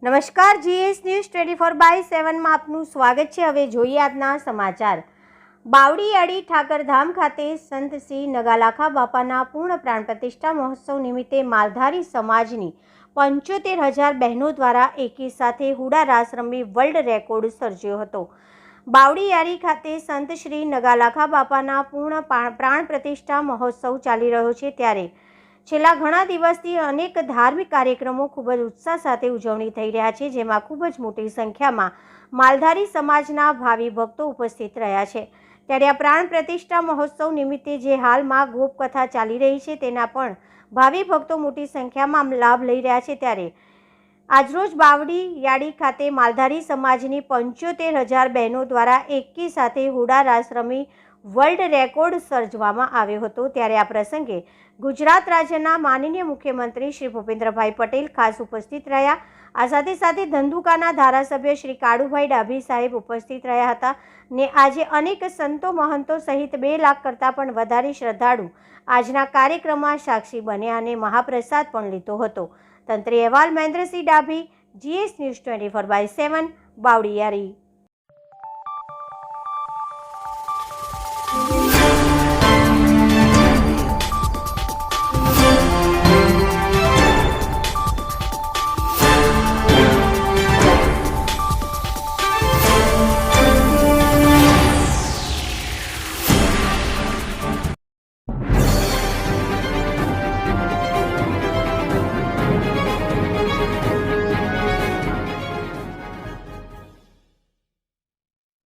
નમસ્કાર, GS news 24/7 માં આપનું સ્વાગત છે। હવે જોઈએ આજના સમાચાર। બાવળીયાળી ઠાકરધામ ખાતે સંત શ્રી નગાલાખા બાપાના પૂર્ણ પ્રાણ પ્રતિષ્ઠા મહોત્સવ નિમિત્તે માલધારી સમાજની 75,000 બહેનો દ્વારા એકી સાથે હુડા રાસ રમી વર્લ્ડ રેકોર્ડ સર્જ્યો હતો। બાવળીયાળી ખાતે સંત શ્રી નગાલાખા બાપાના પૂર્ણ પ્રાણ પ્રતિષ્ઠા મહોત્સવ ચાલી રહ્યો છે, ત્યારે છેલ્લા ઘણા દિવસથી અનેક ધાર્મિક કાર્યક્રમો ખૂબ જ ઉત્સાહ સાથે ઉજવણી થઈ રહ્યા છે, જેમાં ખૂબ જ મોટી સંખ્યામાં માલધારી સમાજના ભાવિ ભક્તો ઉપસ્થિત રહ્યા છે। ત્યારે આ પ્રાણ પ્રતિષ્ઠા મહોત્સવ નિમિત્તે જે હાલમાં ગોપકથા ચાલી રહી છે, તેના પણ ભાવિ ભક્તો મોટી સંખ્યામાં લાભ લઈ રહ્યા છે। ત્યારે આજરોજ બાવળીયાળી ખાતે માલધારી સમાજની 75,000 બહેનો દ્વારા એકી સાથે હુડા રાસ રમી વર્લ્ડ રેકોર્ડ સર્જવામાં આવ્યો હતો। ત્યારે આ પ્રસંગે ગુજરાત રાજ્યના માનનીય મુખ્યમંત્રી શ્રી ભૂપેન્દ્રભાઈ પટેલ ખાસ ઉપસ્થિત રહ્યા। આ સાથે સાથે ધંધુકાના ધારાસભ્ય શ્રી કાળુભાઈ ડાભી સાહેબ ઉપસ્થિત રહ્યા હતા ને આજે અનેક સંતો મહંતો સહિત 2 લાખ કરતાં પણ વધારે શ્રદ્ધાળુ આજના કાર્યક્રમમાં સાક્ષી બન્યા અને મહાપ્રસાદ પણ લીધો હતો। તંત્રી અહેવાલ મહેન્દ્રસિંહ ડાભી, જીએસ ન્યૂઝ 24/7 બાવળીયાળી।